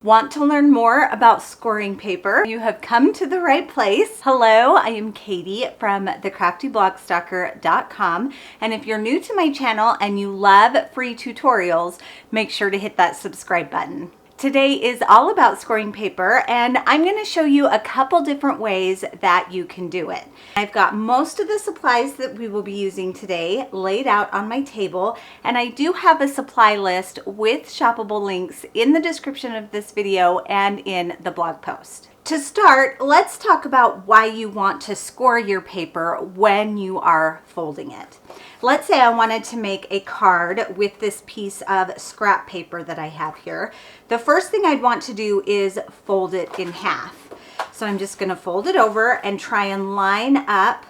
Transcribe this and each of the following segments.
Want to learn more about scoring paper? You have come to the right place. Hello, I am Katie from thecraftyblogStalker.com, and if you're new to my channel and you love free tutorials, make sure to hit that subscribe button. Today is all about scoring paper, and I'm going to show you a couple different ways that you can do it. I've got most of the supplies that we will be using today laid out on my table, and I do have a supply list with shoppable links in the description of this video and in the blog post. To start, let's talk about why you want to score your paper when you are folding it. Let's say I wanted to make a card with this piece of scrap paper that I have here. The first thing I'd want to do is fold it in half. So I'm just going to fold it over and try and line up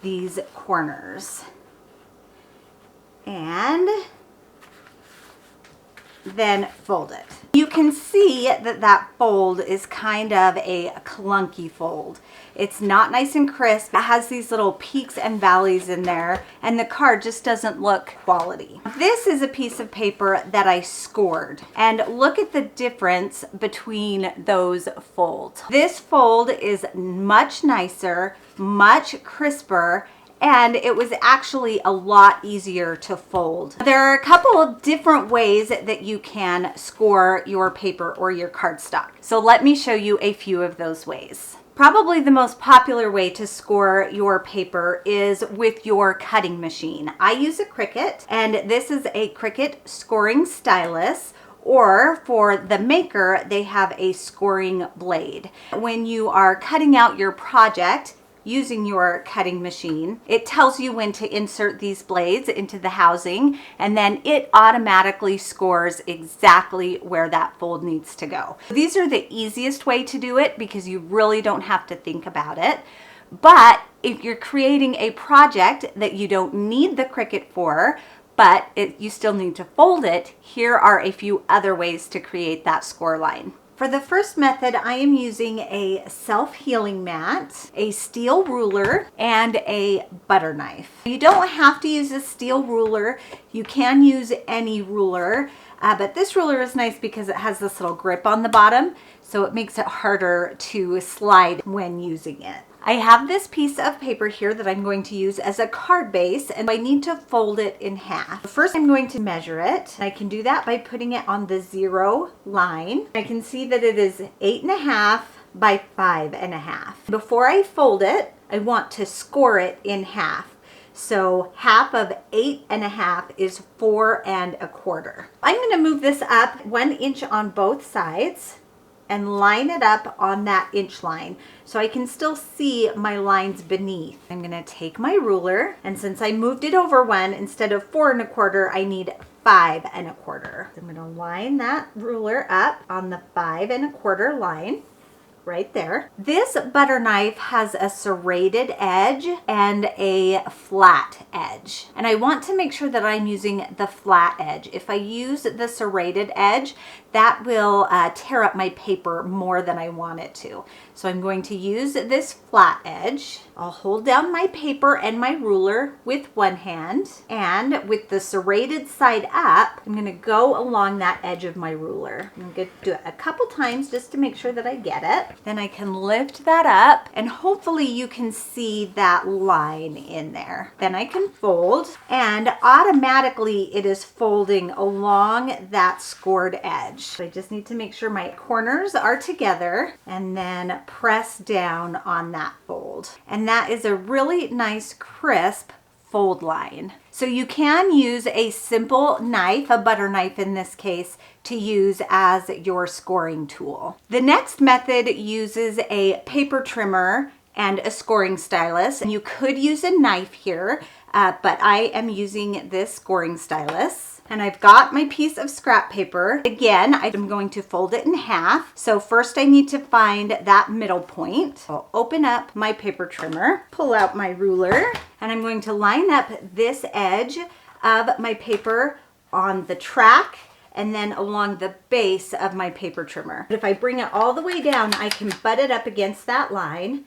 these corners. And then fold it. You can see that that fold is kind of a clunky fold. It's not nice and crisp. It has these little peaks and valleys in there, and the card just doesn't look quality. This is a piece of paper that I scored, and look at the difference between those folds. This fold is much nicer, much crisper, and it was actually a lot easier to fold. There are a couple of different ways that you can score your paper or your cardstock. So let me show you a few of those ways. Probably the most popular way to score your paper is with your cutting machine. I use a Cricut, and this is a Cricut scoring stylus. Or for the maker, they have a scoring blade. When you are cutting out your project, using your cutting machine, it tells you when to insert these blades into the housing, and then it automatically scores exactly where that fold needs to go. These are the easiest way to do it because you really don't have to think about it. But if you're creating a project that you don't need the Cricut for, but you still need to fold it, here are a few other ways to create that score line. For the first method, I am using a self-healing mat, a steel ruler, and a butter knife. You don't have to use a steel ruler. You can use any ruler, but this ruler is nice because it has this little grip on the bottom, so it makes it harder to slide when using it. I have this piece of paper here that I'm going to use as a card base, and I need to fold it in half. First, I'm going to measure it. I can do that by putting it on the 0 line. I can see that it is 8.5 by 5.5. Before I fold it, I want to score it in half. So half of 8.5 is 4.25. I'm going to move this up 1 inch on both sides and line it up on that inch line so I can still see my lines beneath. I'm going to take my ruler, and since I moved it over 1, instead of 4.25, I need 5.25. I'm going to line that ruler up on the 5.25 line right there. This butter knife has a serrated edge and a flat edge, and I want to make sure that I'm using the flat edge. If I use the serrated edge, that will tear up my paper more than I want it to. So I'm going to use this flat edge. I'll hold down my paper and my ruler with one hand, and with the serrated side up, I'm going to go along that edge of my ruler. I'm going to do it a couple times just to make sure that I get it. Then I can lift that up, and hopefully you can see that line in there. Then I can fold, and automatically it is folding along that scored edge. So I just need to make sure my corners are together and then press down on that fold. And that is a really nice crisp fold line. So you can use a simple knife, a butter knife in this case, to use as your scoring tool. The next method uses a paper trimmer and a scoring stylus. And you could use a knife here, but I am using this scoring stylus. And I've got my piece of scrap paper. Again, I'm going to fold it in half. So first I need to find that middle point. I'll open up my paper trimmer, pull out my ruler, and I'm going to line up this edge of my paper on the track and then along the base of my paper trimmer. But if I bring it all the way down, I can butt it up against that line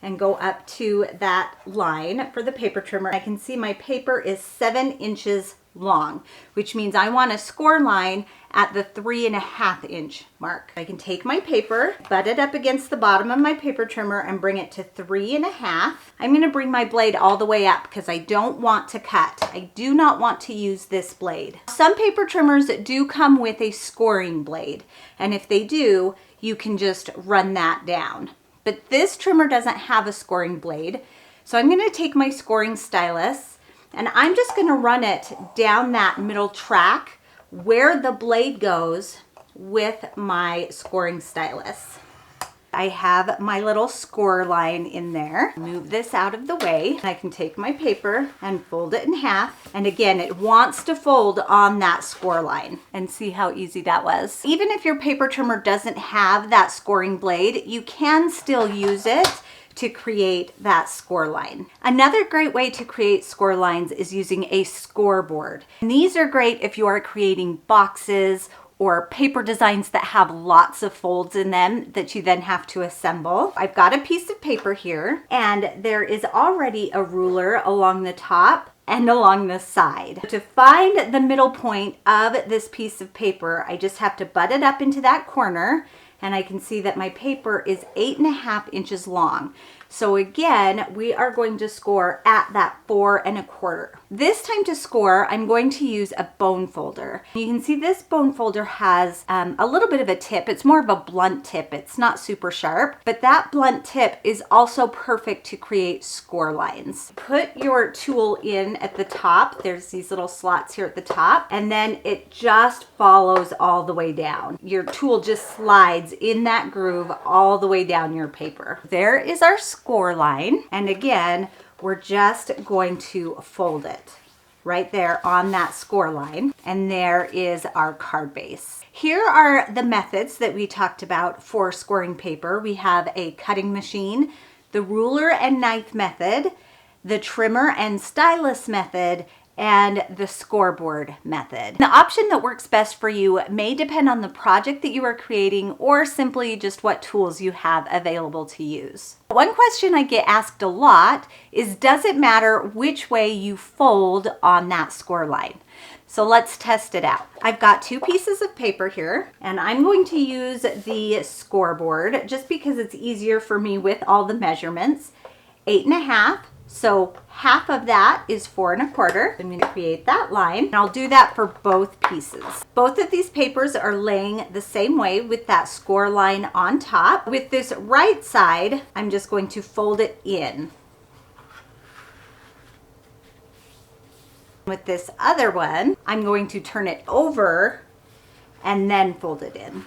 and go up to that line for the paper trimmer. I can see my paper is 7 inches long, which means I want a score line at the 3.5 inch mark. I can take my paper, butt it up against the bottom of my paper trimmer and bring it to 3.5. I'm gonna bring my blade all the way up because I don't want to cut. I do not want to use this blade. Some paper trimmers do come with a scoring blade, and if they do, you can just run that down. But this trimmer doesn't have a scoring blade, so I'm gonna take my scoring stylus and I'm just gonna run it down that middle track where the blade goes with my scoring stylus. I have my little score line in there. Move this out of the way. I can take my paper and fold it in half. And again, it wants to fold on that score line. And see how easy that was. Even if your paper trimmer doesn't have that scoring blade, you can still use it to create that score line. Another great way to create score lines is using a scoreboard. And these are great if you are creating boxes or paper designs that have lots of folds in them that you then have to assemble. I've got a piece of paper here and there is already a ruler along the top and along the side. To find the middle point of this piece of paper, I just have to butt it up into that corner, and I can see that my paper is 8.5 inches long. So again, we are going to score at that 4.25. This time to score, I'm going to use a bone folder. You can see this bone folder has a little bit of a tip. It's more of a blunt tip. It's not super sharp, but that blunt tip is also perfect to create score lines. Put your tool in at the top. There's these little slots here at the top, and then it just follows all the way down. Your tool just slides in that groove all the way down your paper. There is our score line, and again, we're just going to fold it right there on that score line, and there is our card base. Here are the methods that we talked about for scoring paper. We have a cutting machine, the ruler and knife method, the trimmer and stylus method, and the scoreboard method. The option that works best for you may depend on the project that you are creating or simply just what tools you have available to use. One question I get asked a lot is, does it matter which way you fold on that score line? So let's test it out. I've got 2 pieces of paper here, and I'm going to use the scoreboard just because it's easier for me with all the measurements. 8.5. So half of that is 4.25. I'm going to create that line, and I'll do that for both pieces. Both of these papers are laying the same way with that score line on top. With this right side, I'm just going to fold it in. With this other one, I'm going to turn it over and then fold it in.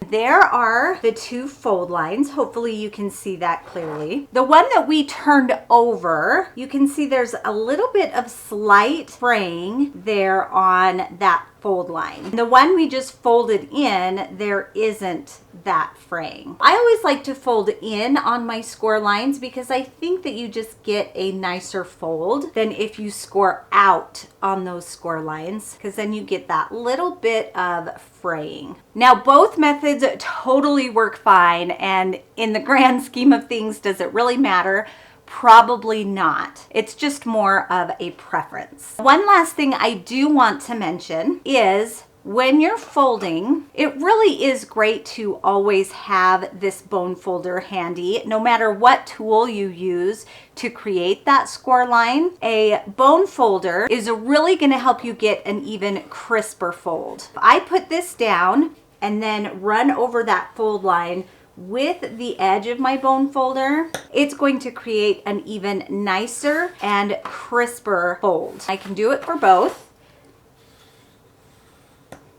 There are the 2 fold lines. Hopefully you can see that clearly. The one that we turned over, you can see there's a little bit of slight fraying there on that fold line. The one we just folded in, there isn't that fraying. I always like to fold in on my score lines because I think that you just get a nicer fold than if you score out on those score lines, because then you get that little bit of fraying. Now, both methods totally work fine, and in the grand scheme of things, does it really matter? Probably not. It's just more of a preference. One last thing I do want to mention is when you're folding, it really is great to always have this bone folder handy, no matter what tool you use to create that score line. A bone folder is really going to help you get an even crisper fold. I put this down and then run over that fold line with the edge of my bone folder. It's going to create an even nicer and crisper fold. I can do it for both.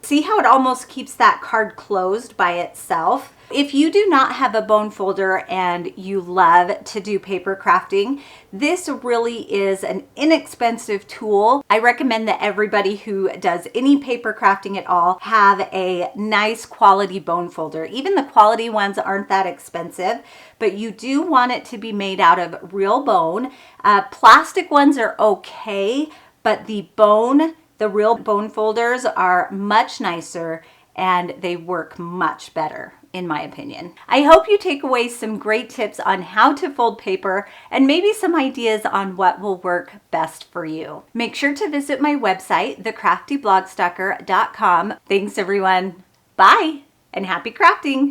See how it almost keeps that card closed by itself? If you do not have a bone folder and you love to do paper crafting, this really is an inexpensive tool. I recommend that everybody who does any paper crafting at all have a nice quality bone folder. Even the quality ones aren't that expensive, but you do want it to be made out of real bone. Plastic ones are okay, but the real bone folders are much nicer and they work much better, in my opinion. I hope you take away some great tips on how to fold paper and maybe some ideas on what will work best for you. Make sure to visit my website, thecraftyblogsstalker.com. Thanks everyone. Bye and happy crafting.